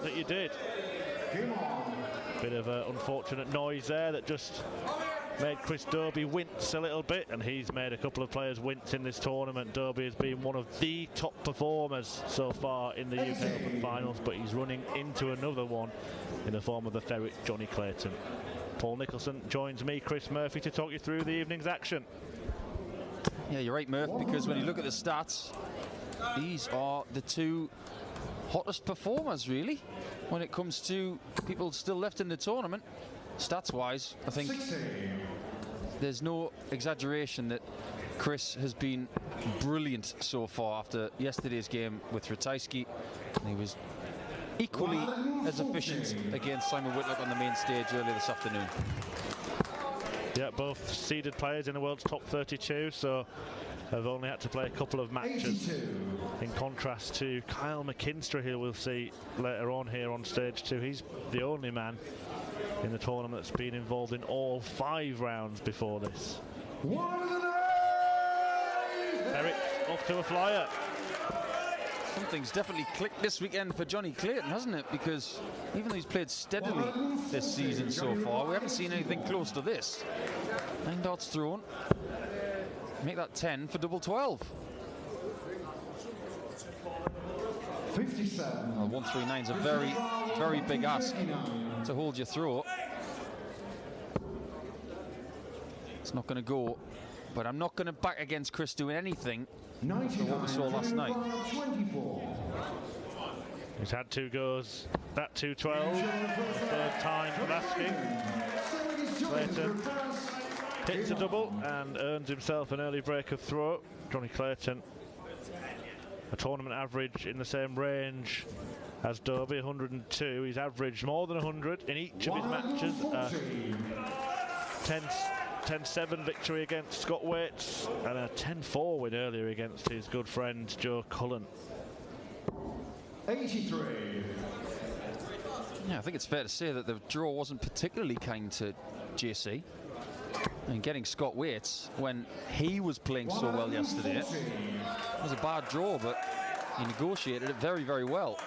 that you did. Bit of unfortunate noise there that just made Chris Dobey wince a little bit, and he's made a couple of players wince in this tournament. Dobey has been one of the top performers so far in the UK Open finals, but he's running into another one in the form of the ferret Jonny Clayton. Paul Nicholson joins me, Chris Murphy, to talk you through the evening's action. Yeah, you're right, Murph, because when you look at the stats, these are the two hottest performers, really, when it comes to people still left in the tournament. Stats-wise, I think there's no exaggeration that Chris has been brilliant so far after yesterday's game with Ratajski. And he was equally as efficient against Simon Whitlock on the main stage earlier this afternoon. Yeah, both seeded players in the world's top 32, so have only had to play a couple of matches. 82. In contrast to Kyle McKinstry, who we'll see later on here on stage 2. He's the only man in the tournament that's been involved in all 5 rounds before this. Eric off to a flyer. Something's definitely clicked this weekend for Jonny Clayton, hasn't it? Because even though he's played steadily this season so far, we haven't seen anything close to this. 9 darts thrown. Make that 10 for double 12. 57. Well, 139 is a very, very big ask to hold your throat. It's not going to go, but I'm not going to back against Chris doing anything for what we saw last night. He's had 2 goes, that 212, third time of asking. Clayton hits a double and earns himself an early break of throw. Jonny Clayton, a tournament average in the same range as Dobey, 102. He's averaged more than 100 in each of his matches. 10-7 victory against Scott Waits and a 10-4 win earlier against his good friend Joe Cullen. 83. Yeah, I think it's fair to say that the draw wasn't particularly kind to JC. And getting Scott Waits when he was playing so well yesterday, it was a bad draw, but he negotiated it very, very well.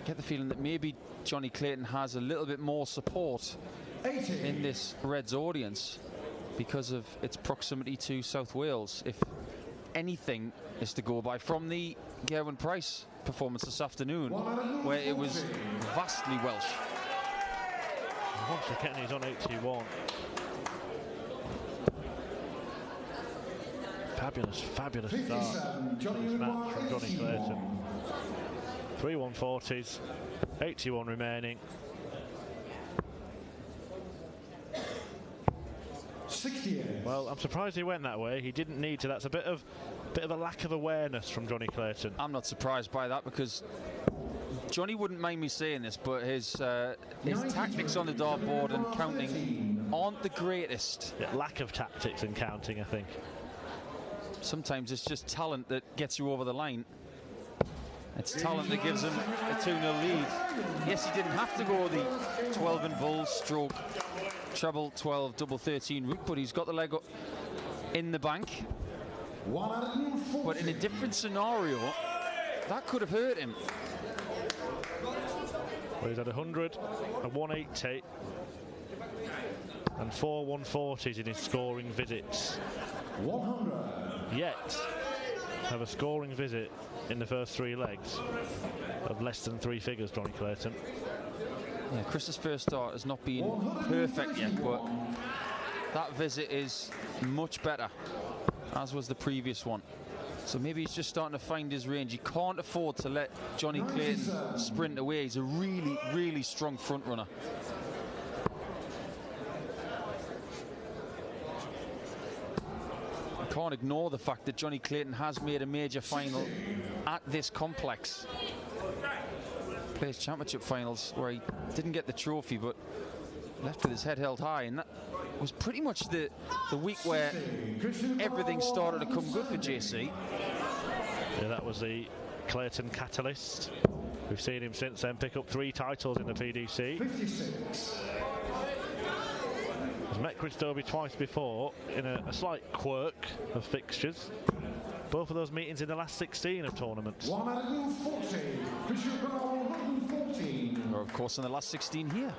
Get the feeling that maybe Jonny Clayton has a little bit more support in this Reds audience because of its proximity to South Wales, if anything is to go by from the Gerwyn Price performance this afternoon, where it was vastly Welsh. Once again, he's on 81. Fabulous start to this match from Jonny Clayton. 3 140s, 81 remaining. 68. Well, I'm surprised he went that way. He didn't need to. That's a bit of a lack of awareness from Jonny Clayton. I'm not surprised by that, because Jonny wouldn't mind me saying this, but his tactics on the dartboard and counting aren't the greatest. Yeah, lack of tactics and counting, I think. Sometimes it's just talent that gets you over the line. It's talent that gives him a 2-0 lead. Yes, he didn't have to go the 12 in bulls stroke treble 12 double 13 route, but he's got the leg up in the bank. But in a different scenario, that could have hurt him. Well, he's had 100, a 180, and 4 140s in his scoring visits. 100. Yet, have a scoring visit in the first 3 legs of less than 3 figures, Jonny Clayton. Yeah, Chris's first start has not been perfect yet, but that visit is much better, as was the previous one. So maybe he's just starting to find his range. He can't afford to let Jonny Clayton sprint away. He's a really, really strong front runner. I can't ignore the fact that Jonny Clayton has made a major final at this complex. Plays championship finals where he didn't get the trophy, but left with his head held high, and that was pretty much the week where everything started to come good for JC. Yeah, that was the Clayton catalyst. We've seen him since then pick up 3 titles in the PDC. 56. He's met Chris Dobey twice before in a slight quirk of fixtures. Both of those meetings in the last 16 of tournaments. 114. We're of course in the last 16 here.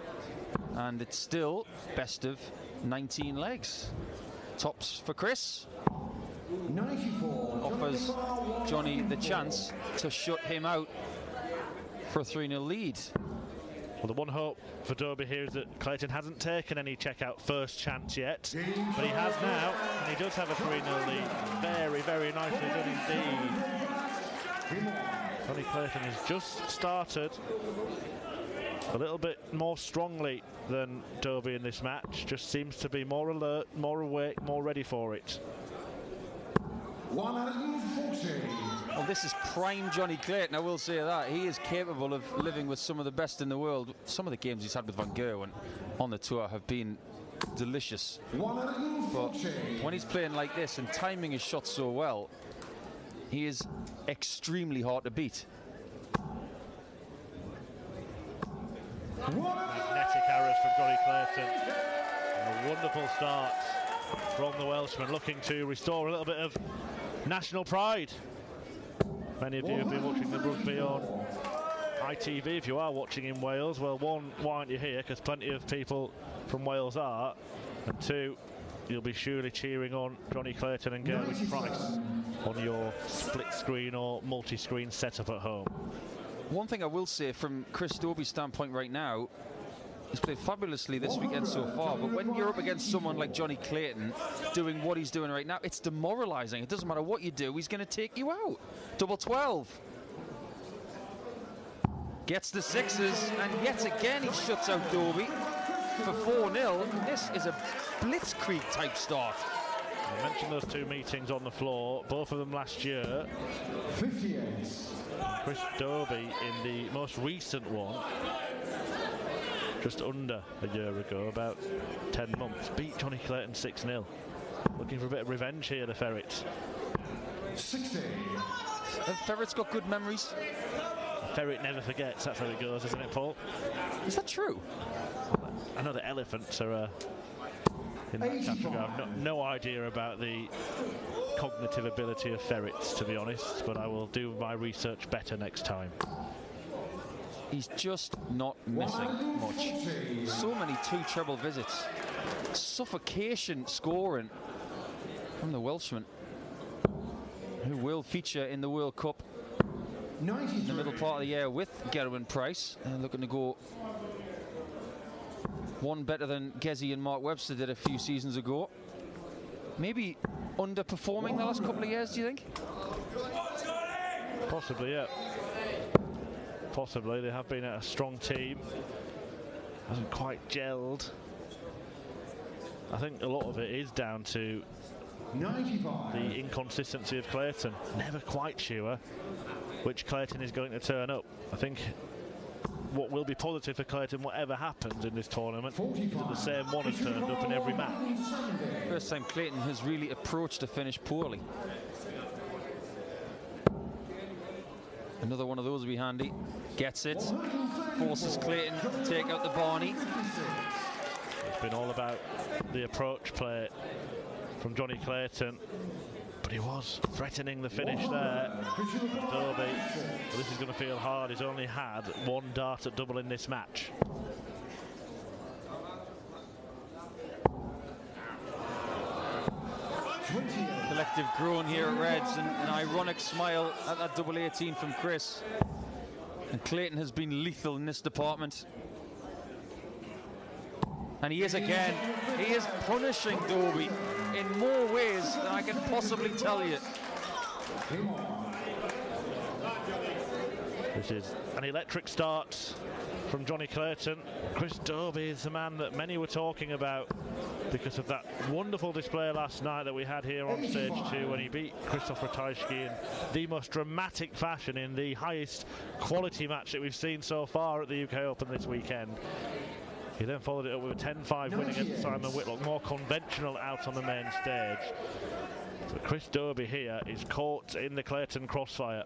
And it's still best of 19 legs. Tops for Chris. 94. Offers Jonny the chance to shut him out for a 3-0 lead. Well, the one hope for Dobey here is that Clayton hasn't taken any check-out first chance yet, but he has now, and he does have a 3-0 lead. Very, very nicely done indeed. Jonny Clayton has just started a little bit more strongly than Dobey in this match. Just seems to be more alert, more awake, more ready for it. 140. Well, this is prime Jonny Clayton, I will say that. He is capable of living with some of the best in the world. Some of the games he's had with Van Gerwen on the tour have been delicious. 140. But when he's playing like this and timing his shots so well, he is extremely hard to beat. Magnetic arrows from Jonny Clayton. And a wonderful start from the Welshman, looking to restore a little bit of national pride. Many of you have been watching the rugby on ITV. If you are watching in Wales, well, one, why aren't you here? Because plenty of people from Wales are. And two, you'll be surely cheering on Jonny Clayton and Gerwyn Price on your split screen or multi-screen setup at home. One thing I will say from Chris Dobey's standpoint right now, he's played fabulously this weekend so far, but when you're up against someone like Jonny Clayton doing what he's doing right now, it's demoralising. It doesn't matter what you do, he's going to take you out. Double 12. Gets the sixes, and yet again he shuts out Dobey for 4-0. This is a blitzkrieg type start. I mentioned those two meetings on the floor, both of them last year. 58. Chris Dobey in the most recent one, just under a year ago, about 10 months, beat Jonny Clayton 6-0. Looking for a bit of revenge here, the Ferrets. 60. Have Ferrets got good memories? A ferret never forgets, that's how it goes, isn't it, Paul? Is that true? I know the elephants are in that category. I've no idea about the cognitive ability of ferrets, to be honest, but I will do my research better next time. He's just not missing much. So many two treble visits. Suffocation scoring from the Welshman, who will feature in the World Cup in the middle part of the year with Gerwyn Price, and looking to go one better than Gezi and Mark Webster did a few seasons ago. Maybe underperforming the last couple of years, do you think? Possibly, yeah. Possibly. They have been a strong team. Hasn't quite gelled. I think a lot of it is down to 95. the inconsistency of Clayton. Never quite sure which Clayton is going to turn up. I think what will be positive for Clayton, whatever happens in this tournament, is that the same one has turned up in every match. First time Clayton has really approached a finish poorly. Another one of those would be handy. Gets it. Forces Clayton to take out the Barney. It's been all about the approach play from Jonny Clayton, but he was threatening the finish there. Dobey, well, this is going to feel hard. He's only had one dart at double in this match. Collective groan here at Reds, and an ironic smile at that double 18 from Chris. And Clayton has been lethal in this department. And he is again. He is punishing Dobey in more ways than I can possibly tell you. This is an electric start from Jonny Clayton. Chris Dobey is the man that many were talking about because of that wonderful display last night that we had here on stage 2 when he beat Krzysztof Ratajski in the most dramatic fashion in the highest quality match that we've seen so far at the UK Open this weekend. He then followed it up with a 10-5 win against Simon Whitlock, more conventional out on the main stage. But Chris Dobey here is caught in the Clayton crossfire.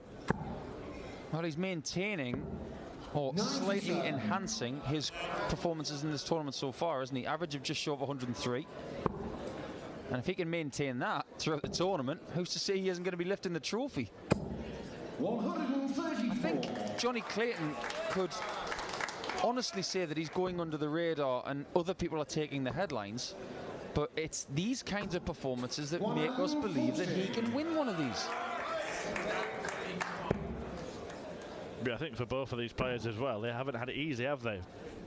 Well, he's maintaining or slightly enhancing his performances in this tournament so far, isn't he? Average of just short of 103. And if he can maintain that throughout the tournament, who's to say he isn't going to be lifting the trophy? 134. I think Jonny Clayton could honestly say that he's going under the radar and other people are taking the headlines, but it's these kinds of performances that make us believe that he can win one of these. Yeah, I think for both of these players as well, they haven't had it easy, have they?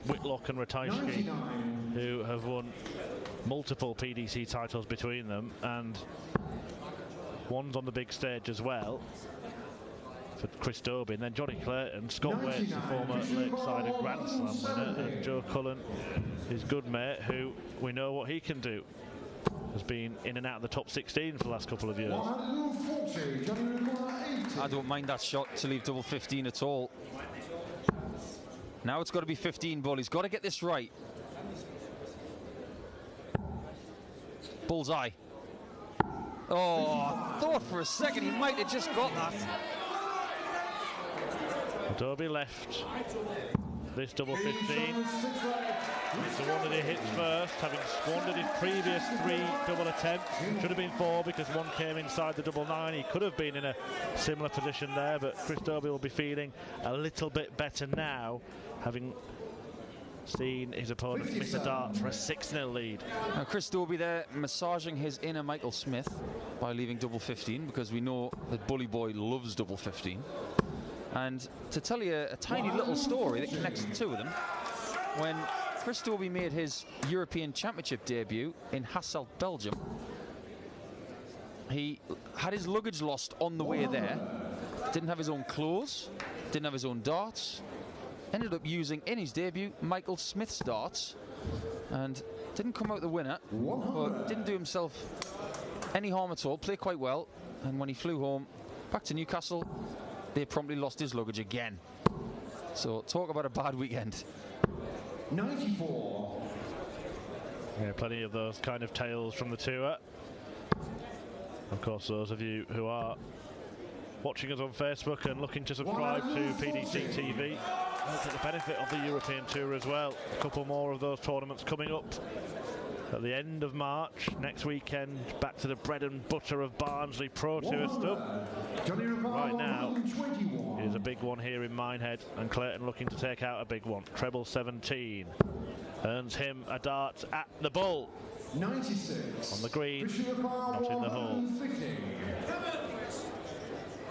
Whitlock and Ratajski, who have won multiple PDC titles between them, and one's on the big stage as well for Chris Dobey, and then Jonny Clayton, Scott Waite's a former Lakeside and Grand Slam winner, and Joe Cullen, his good mate, who we know what he can do. Has been in and out of the top 16 for the last couple of years. I don't mind that shot to leave double 15 at all. Now it's got to be 15 ball. He's got to get this right. Bullseye. Oh, I thought for a second he might have just got that. Dobey left this double 15. It's the one that he hits first, having squandered his previous 3 double attempts. Should have been 4 because one came inside the double 9. He could have been in a similar position there, but Chris Dobey will be feeling a little bit better now, having seen his opponent miss a dart for a 6-0 lead. Now Chris Dobey there massaging his inner Michael Smith by leaving double 15, because we know that Bully Boy loves double 15. And to tell you a tiny little story that connects the two of them, when Chris Dobey made his European Championship debut in Hasselt, Belgium, he had his luggage lost on the way there, didn't have his own clothes, didn't have his own darts, ended up using, in his debut, Michael Smith's darts, and didn't come out the winner, but didn't do himself any harm at all, played quite well, and when he flew home back to Newcastle, they promptly lost his luggage again. So talk about a bad weekend. 94. Yeah, plenty of those kind of tales from the tour. Of course, those of you who are watching us on Facebook and looking to subscribe to PDC TV will get the benefit of the European Tour as well. A couple more of those tournaments coming up at the end of March. Next weekend, back to the bread and butter of Barnsley Pro Tour stuff. Right now, here's a big one here in Minehead, and Clayton looking to take out a big one. Treble 17 earns him a dart at the bull. 96. On the green, not in the hole.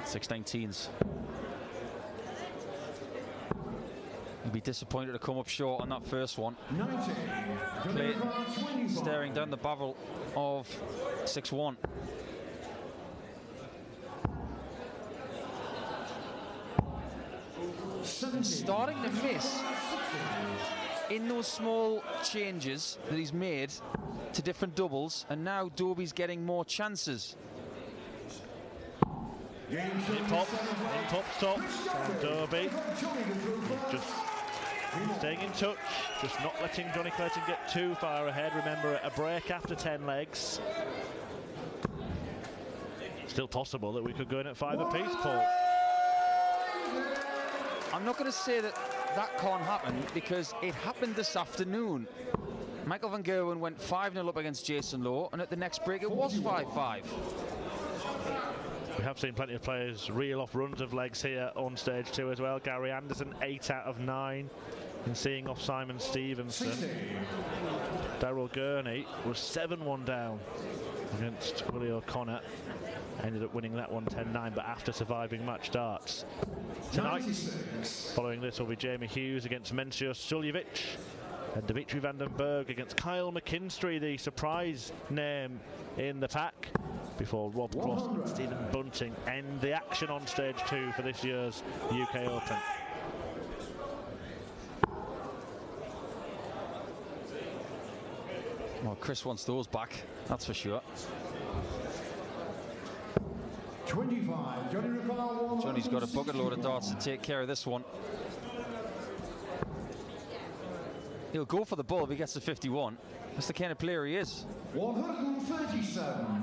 619s. He'll be disappointed to come up short on that first one. 90. Clayton staring down the barrel of 6-1. Starting to miss in those small changes that he's made to different doubles, and now Dobey's getting more chances. It pops, and Dobey just staying in touch, just not letting Jonny Clayton get too far ahead. Remember, a break after 10 legs. Still possible that we could go in at 5 apiece, Paul. I'm not going to say that that can't happen, because it happened this afternoon. Michael van Gerwen went 5-0 up against Jason Lowe, and at the next break it was 5-5. We have seen plenty of players reel off runs of legs here on stage 2 as well. Gary Anderson, 8 out of 9 in seeing off Simon Stevenson. Daryl Gurney was 7-1 down against Willie O'Connor. Ended up winning that one 10-9, but after surviving match darts. Tonight, following this, will be Jamie Hughes against Mencio Suljevic, and Dimitri van den Berg against Kyle McKinstry, the surprise name in the pack, before Rob Cross and Stephen Bunting end the action on stage 2 for this year's UK Open. Well, Chris wants those back, that's for sure. 25. Johnny's got a bucket load of darts to take care of this one. He'll go for the ball if he gets to 51. That's the kind of player he is. 137.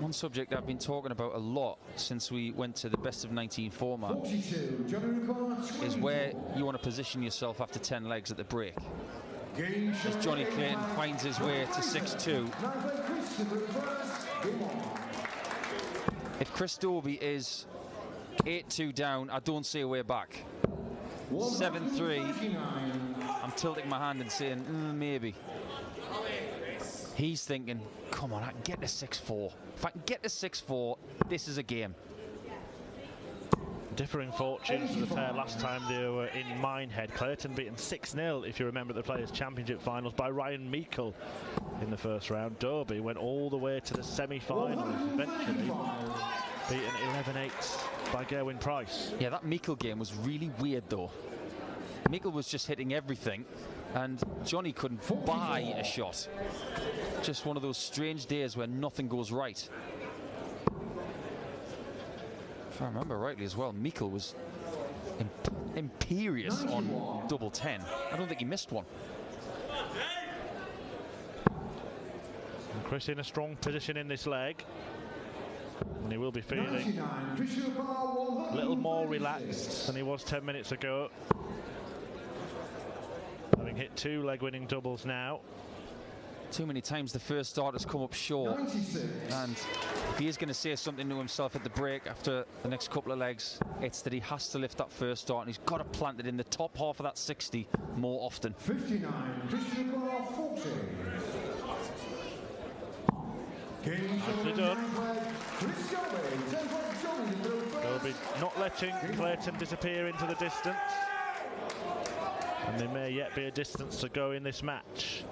One subject I've been talking about a lot since we went to the best of 19 format 42, Jonny Clayton. is where you want to position yourself after 10 legs at the break. As Jonny Clayton finds his way to 6-2. If Chris Dobey is 8-2 down, I don't see a way back. 7-3, I'm tilting my hand and saying, maybe. He's thinking, come on, I can get to 6-4. If I can get to 6-4, this is a game. Differing fortunes for the pair last time they were in Minehead. Clayton beaten 6-0, if you remember, the Players' Championship finals by Ryan Meikle in the first round. Dobey went all the way to the semi-finals, eventually beaten 11-8 by Gerwyn Price. Yeah, that Meikle game was really weird, though. Meikle was just hitting everything, and Jonny couldn't buy a shot. Just one of those strange days where nothing goes right. If I remember rightly as well, Meikle was imperious on double 10. I don't think he missed one. And Chris in a strong position in this leg, and he will be feeling a little more relaxed than he was 10 minutes ago. Having hit 2 leg-winning doubles now. Too many times the first start has come up short, and if he is going to say something to himself at the break after the next couple of legs, it's that he has to lift that first start, and he's got to plant it in the top half of that 60 more often. 59, 40. Nicely done. Dobey not letting Clayton disappear into the distance, and there may yet be a distance to go in this match.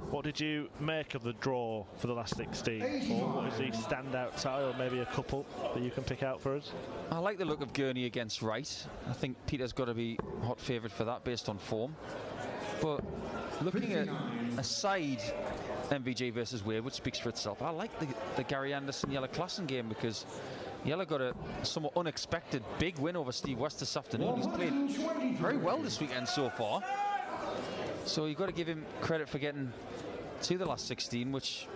What did you make of the draw for the last 16? Or what is the standout tie, or maybe a couple that you can pick out for us? I like the look of Gurney against Wright. I think Peter's got to be hot favourite for that based on form. But looking at a side MVG versus Wade, which speaks for itself, I like the Gary Anderson-Jelle Klassen game, because Jelle got a somewhat unexpected big win over Steve West this afternoon. He's played very well this weekend so far. So you've got to give him credit for getting to the last 16, which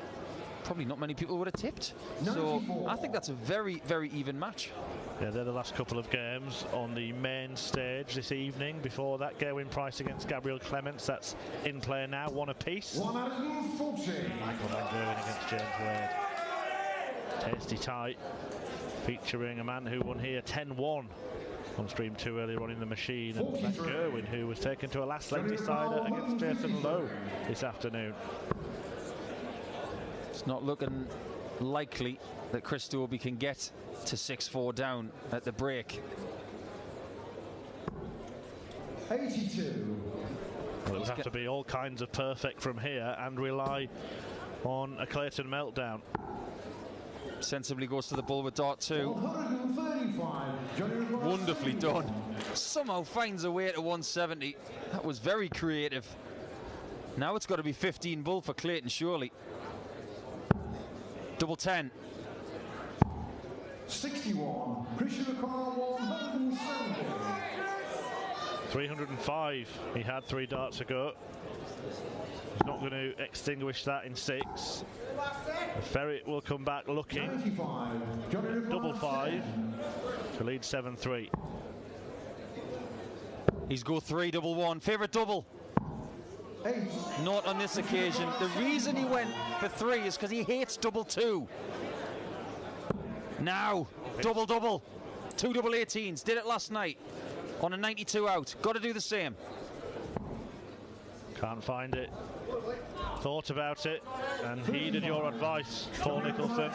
probably not many people would have tipped. So I think that's a very, very even match. Yeah, they're the last couple of games on the main stage this evening. Before that, Gerwyn Price against Gabriel Clements. That's in play now, 1 apiece. Michael Van Gerwen against James Wade. Tasty tie, featuring a man who won here 10-1 on stream 2 earlier on in the machine, and Van Gerwen, who was taken to a last leg decider against Jason Lowe this afternoon. It's not looking likely that Chris Dobey can get to 6-4 down at the break. 82. Well, it would have to be all kinds of perfect from here and rely on a Clayton meltdown. Sensibly goes to the bull with dart 2. Wonderfully done. Somehow finds a way to 170. That was very creative. Now it's got to be 15 bull for Clayton, surely. Double 10. 61. Christian 170. 305. He had 3 darts ago. He's not going to extinguish that in 6. The Ferret will come back looking. 95. Double 5 to lead 7-3. He's go 3, double 1. Favourite double. 8. Not on this occasion. The reason he went for 3 is because he hates double 2. Now, double. 2 double 18s. Did it last night on a 92 out. Got to do the same. Can't find it. Thought about it and heeded your advice, Paul Nicholson.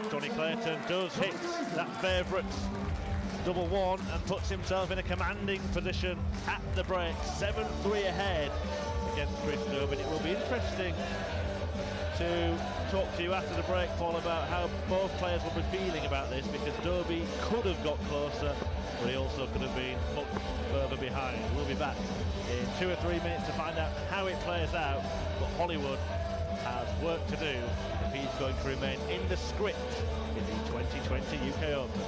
Jonny Clayton does hit that favourite double 1 and puts himself in a commanding position at the break. 7-3 ahead against Chris Dobey. It will be interesting to talk to you after the break, Paul, about how both players will be feeling about this, because Dobey could have got closer, but he also could have been much further behind. We'll be back in 2 or 3 minutes to find out how it plays out, but Hollywood has work to do if he's going to remain in the script in the 2020 UK Open.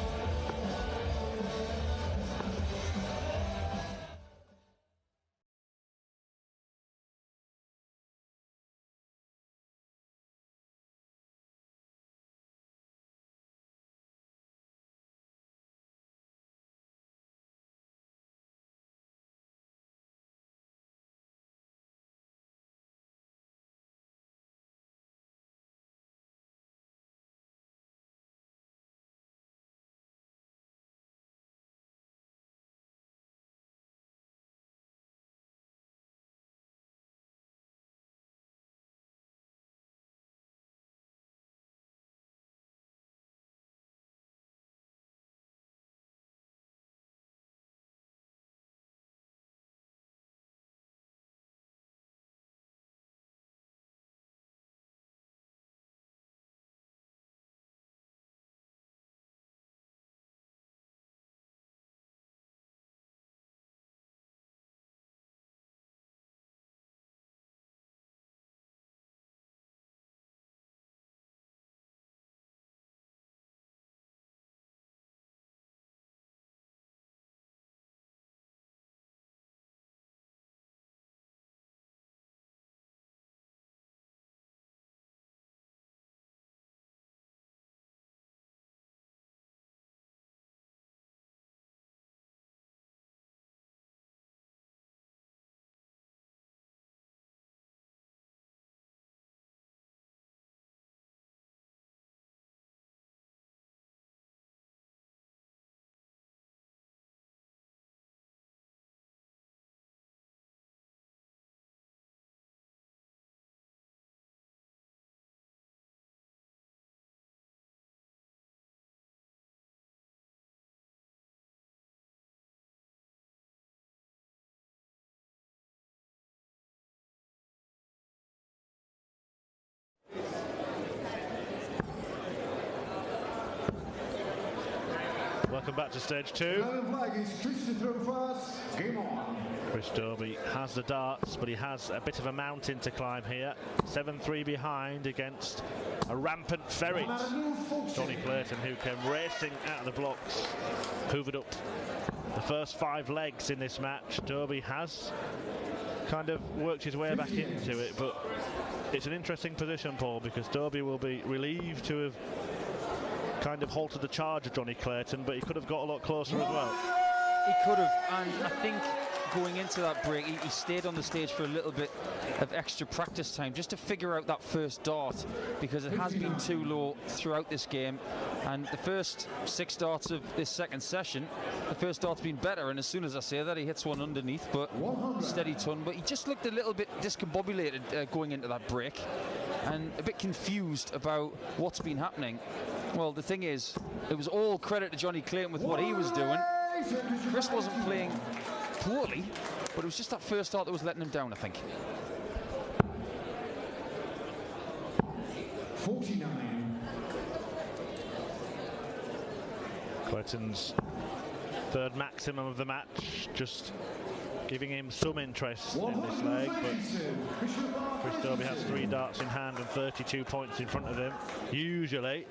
Welcome back to stage 2. Chris Dobey has the darts, but he has a bit of a mountain to climb here. 7-3 behind against a rampant ferret. Jonny Clayton, who came racing out of the blocks, hoovered up the first 5 legs in this match. Dobey has kind of worked his way back into it, but it's an interesting position, Paul, because Dobey will be relieved to have kind of halted the charge of Jonny Clayton, but he could have got a lot closer as well. He could have, and I think going into that break, he stayed on the stage for a little bit of extra practice time just to figure out that first dart, because it has been too low throughout this game, and the first 6 darts of this second session, the first dart's been better, and as soon as I say that, he hits one underneath, but steady ton. But he just looked a little bit discombobulated going into that break, and a bit confused about what's been happening. Well, the thing is, it was all credit to Jonny Clayton with what he was doing. Chris wasn't playing poorly, but it was just that first start that was letting him down, I think. 49. Clayton's third maximum of the match, just giving him some interest in this leg, but Chris Dobey has 3 darts in hand and 32 points in front of him. Usually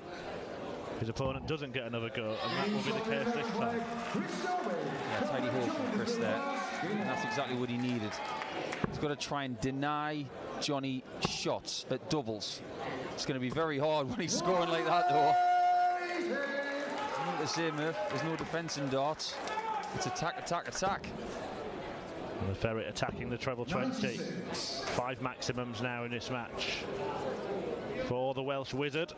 his opponent doesn't get another go, and that will be the case this time. Yeah, tidy hole from Chris there, and that's exactly what he needed. He's got to try and deny Jonny shots at doubles. It's going to be very hard when he's scoring like that, though. Like the same, Murph, there's no defence in darts. It's attack, attack, attack. And the ferret attacking the treble 20. 5 maximums now in this match for the Welsh Wizard.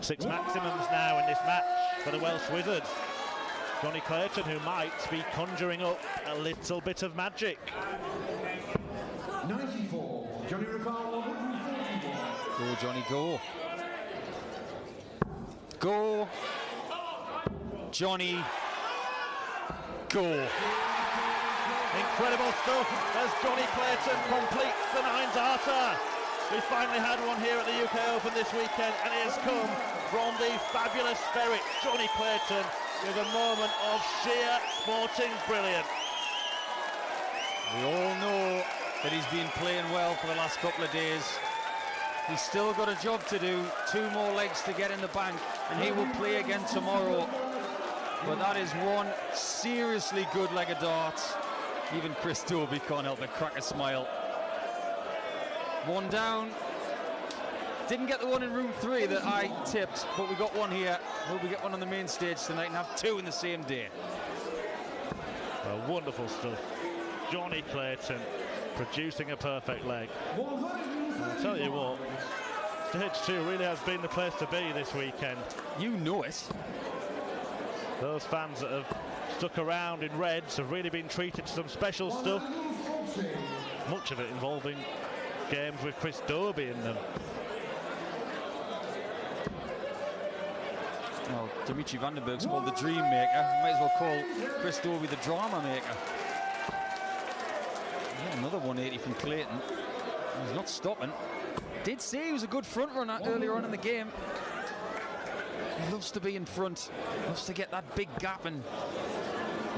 6 maximums now in this match for the Welsh Wizard. Jonny Clayton, who might be conjuring up a little bit of magic. 94. Jonny Clayton. Go, Jonny, go. Go. Jonny. Go. Incredible stuff as Jonny Clayton completes the 9-darter. We finally had one here at the UK Open this weekend, and it has come from the fabulous ferret, Jonny Clayton, with a moment of sheer sporting brilliance. We all know that he's been playing well for the last couple of days. He's still got a job to do, 2 more legs to get in the bank, and he will play again tomorrow. But that is one seriously good leg of darts. Even Chris Dobey can't help but crack a smile. 1 down. Didn't get the one in room 3 that I tipped, but we got one here. Hope we get one on the main stage tonight and have 2 in the same day. Wonderful stuff. Jonny Clayton producing a perfect leg. I'll tell you what, stage 2 really has been the place to be this weekend. You know it. Those fans that have stuck around in reds have really been treated to some special stuff. Much of it involving games with Chris Dobey in them. Well, Dimitri Vandenberg's called the Dream Maker. Might as well call Chris Dobey the Drama Maker. Yeah, another 180 from Clayton. He's not stopping. Did say he was a good front runner earlier on in the game. He loves to be in front. Loves to get that big gap and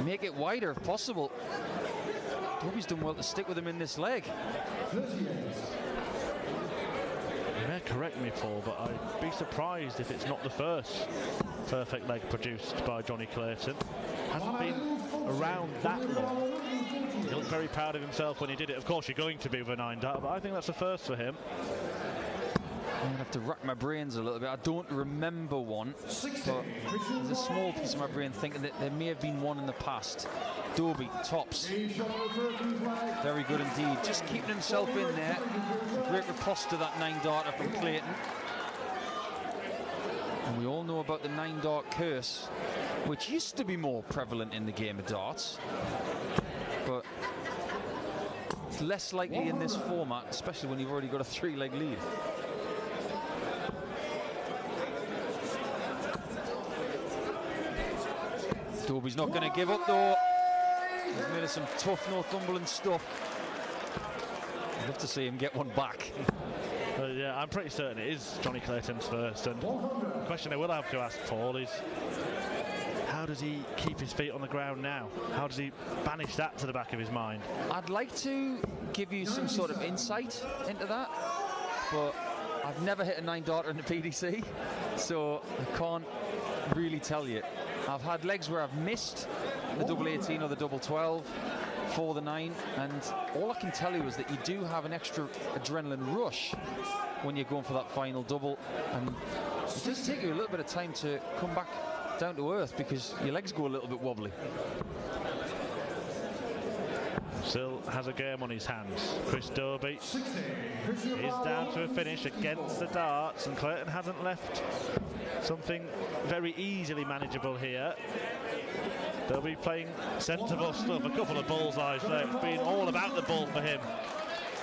make it wider if possible. Dobey's done well to stick with him in this leg. You may correct me, Paul, but I'd be surprised if it's not the first perfect leg produced by Jonny Clayton. Hasn't been around that long. He looked very proud of himself when he did it. Of course, you're going to be with a 9-dart, but I think that's the first for him. I'm going to have to rack my brains a little bit. I don't remember one, but there's a small piece of my brain thinking that there may have been one in the past. Dobey, tops. Very good indeed. Just keeping himself in there. Great riposte to that 9-darter from Clayton. And we all know about the 9-dart curse, which used to be more prevalent in the game of darts. But it's less likely in this format, especially when you've already got a 3-leg lead. Dobey's not going to give up, though. He's made us some tough Northumberland stuff. I'd love to see him get one back. Yeah, I'm pretty certain it is Jonny Clayton's first. And the question I will have to ask Paul is, how does he keep his feet on the ground now? How does he banish that to the back of his mind? I'd like to give you some sort of insight into that, but I've never hit a 9-darter in the PDC, so I can't really tell you. I've had legs where I've missed the double 18 or the double 12 for the 9, and all I can tell you is that you do have an extra adrenaline rush when you're going for that final double, and it does take you a little bit of time to come back down to earth because your legs go a little bit wobbly. Still has a game on his hands. Chris Dobey is down to a finish against the darts, and Clayton hasn't left something very easily manageable here. They'll be playing sensible stuff. A couple of bullseyes there. It's been all about the ball for him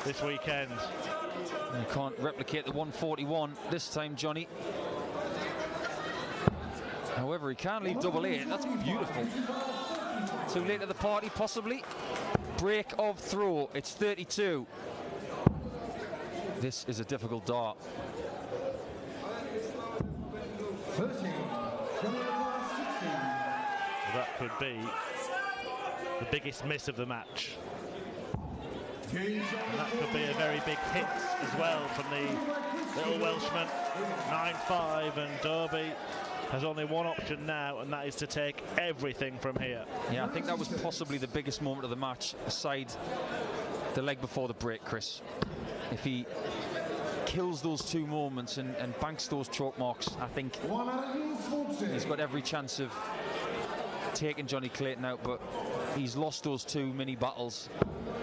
this weekend. You can't replicate the 141 this time, Jonny. However, he can leave double 8. That's beautiful. Too late to the party, possibly. Break of throw. It's 32. This is a difficult dart. That could be the biggest miss of the match. And that could be a very big hit as well from the little Welshman. 9-5, and Dobey has only one option now, and that is to take everything from here. Yeah, I think that was possibly the biggest moment of the match, aside the leg before the break, Chris. If he kills those two moments and banks those chalk marks, I think he's got every chance of taking Jonny Clayton out, but he's lost those two mini battles,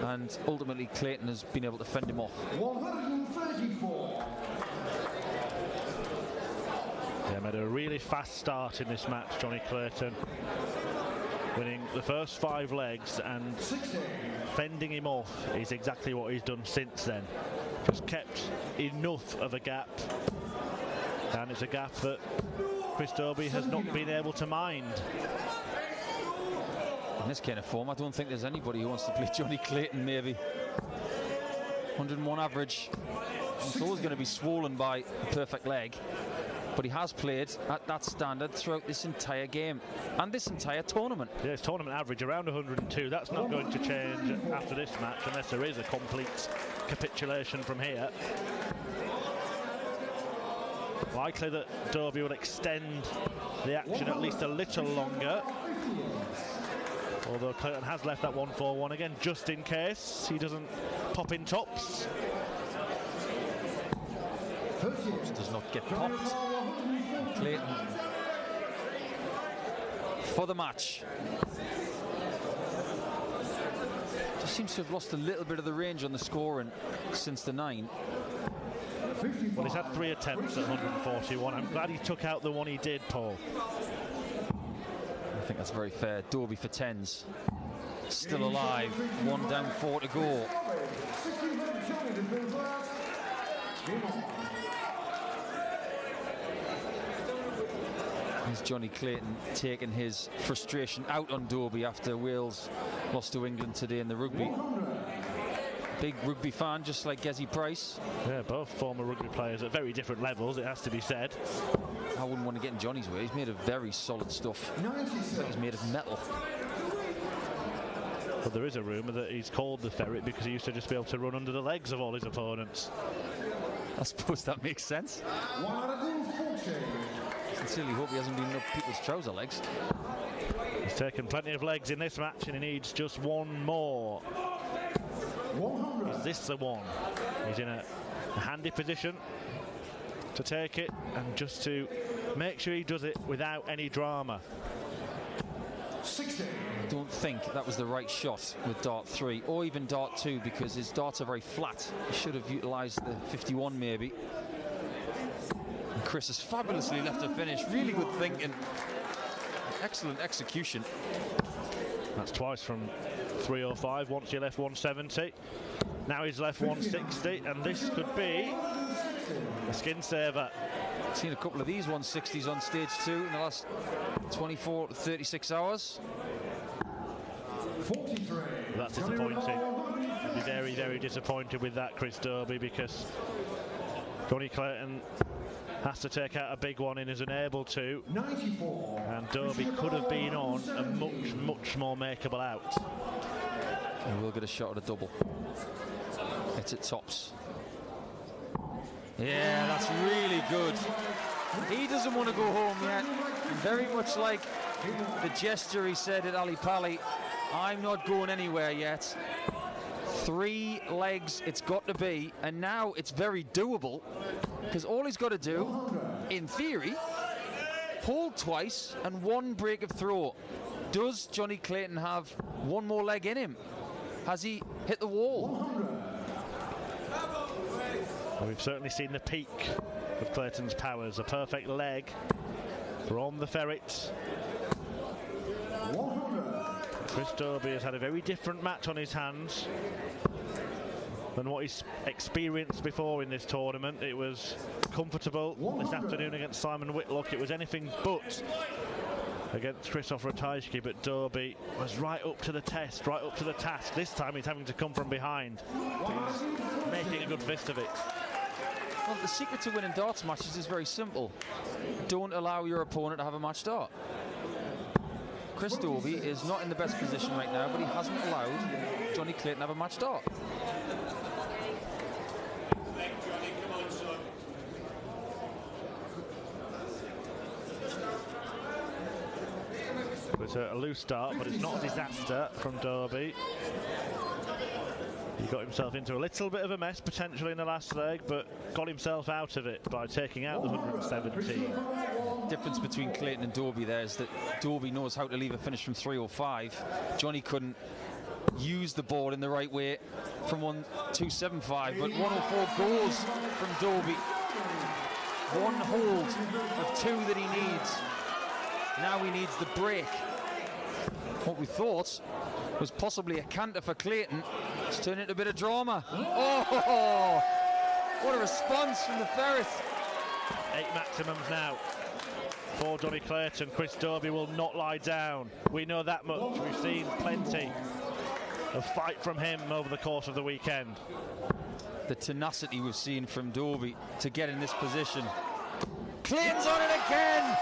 and ultimately Clayton has been able to fend him off. 134. Yeah, made a really fast start in this match, Jonny Clayton, winning the first 5 legs, and fending him off is exactly what he's done since then. Just kept enough of a gap, and it's a gap that Chris Dobey has not been able to mind. In this kind of form, I don't think there's anybody who wants to play Jonny Clayton, maybe. 101 average. It's always going to be swollen by a perfect leg. But he has played at that standard throughout this entire game and this entire tournament. Yeah, his tournament average around 102. That's not going to change after this match unless there is a complete capitulation from here. Likely that Dobey will extend the action at least a little longer. Although Clayton has left that 1-4-1 again, just in case he doesn't pop in tops. Does not get popped. Clayton for the match. Just seems to have lost a little bit of the range on the scoring since the 9. Well, he's had 3 attempts at 141. I'm glad he took out the one he did, Paul. I think that's very fair. Dobey for 10s. Still alive. 1 down, 4 to go. Here's Jonny Clayton taking his frustration out on Dobey after Wales lost to England today in the rugby. Big rugby fan, just like Gezi Price. Yeah, both former rugby players at very different levels, it has to be said. I wouldn't want to get in Johnny's way. He's made of very solid stuff. He's made of metal. But there is a rumour that he's called the Ferret because he used to just be able to run under the legs of all his opponents. I suppose that makes sense. Sincerely hope he hasn't been up people's trouser legs. He's taken plenty of legs in this match and he needs just one more. Is this the one? He's in a handy position to take it and just to make sure he does it without any drama. I don't think that was the right shot with dart 3 or even dart 2 because his darts are very flat. He should have utilised the 51 maybe. And Chris has fabulously left a finish. Really good thinking. Excellent execution. That's twice from 305. Once he left 170. Now he's left 160, and this could be a skin saver. Seen a couple of these 160s on stage 2 in the last 24 to 36 hours. 43. That's disappointing. I'd be very, very disappointed with that, Chris Dobey, because Jonny Clayton has to take out a big one and is unable to. 94. And Dobey could have been on a much more makeable out. And we'll get a shot at a double. It's at tops. Yeah, that's really good. He doesn't want to go home yet. Very much like the gesture he said at Ali Pali, I'm not going anywhere yet. 3 legs it's got to be, and now it's very doable, because all he's got to do, in theory, hold twice and 1 break of throw. Does Jonny Clayton have 1 more leg in him? Has he hit the wall? Well, we've certainly seen the peak of Clayton's powers. A perfect leg from the ferret. Chris Dobey has had a very different match on his hands than what he's experienced before in this tournament. It was comfortable this afternoon against Simon Whitlock. It was anything but against Krzysztof Ratajski, but Dobey was right up to the test, right up to the task. This time he's having to come from behind. He's making a good fist of it. Well, the secret to winning darts matches is very simple. Don't allow your opponent to have a match start. Chris Dobey is not in the best position right now, but he hasn't allowed Jonny Clayton to have a match start. It's a loose start, but it's not a disaster from Dobey. He got himself into a little bit of a mess potentially in the last leg, but got himself out of it by taking out the 117. Difference between Clayton and Dobey there is that Dobey knows how to leave a finish from 305. Jonny couldn't use the ball in the right way from 1275, but 104 goes from Dobey. 1 hold of 2 that he needs. Now he needs the break. What we thought was possibly a canter for Clayton. It's turned into a bit of drama. Oh, what a response from the ferret. 8 maximums now for Jonny Clayton. Chris Dobey will not lie down. We know that much. We've seen plenty of fight from him over the course of the weekend. The tenacity we've seen from Dobey to get in this position. Clayton's on it again.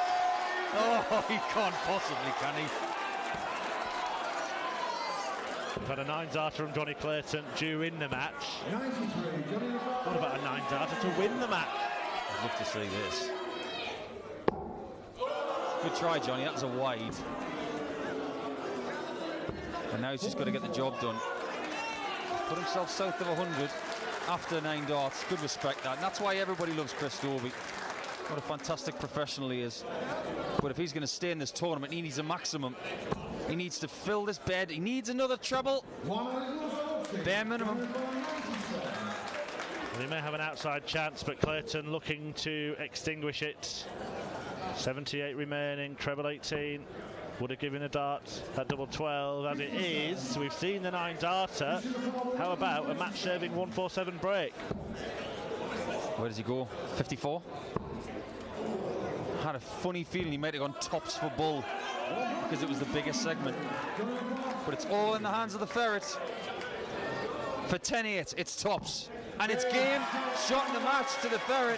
Oh, he can't possibly, can he? We've had a 9-darter from Jonny Clayton during the match. What about a 9-darter to win the match? I'd love to see this. Good try, Jonny. That was a wide. And now he's just got to get the job done. Put himself south of 100 after 9 darts. Good respect, that. And that's why everybody loves Chris Dobey. What a fantastic professional he is. But if he's going to stay in this tournament, he needs a maximum. He needs to fill this bed. He needs another treble. Bare minimum. Well, he may have an outside chance, but Clayton looking to extinguish it. 78 remaining, treble 18. Would have given a dart at double 12 as it is. We've seen the 9-darter. How about a match-saving 147 break? Where does he go? 54? Had a funny feeling he might have gone tops for bull because it was the biggest segment. But it's all in the hands of the ferret. For 10-8, it's tops. And it's game, shot in the match to the ferret.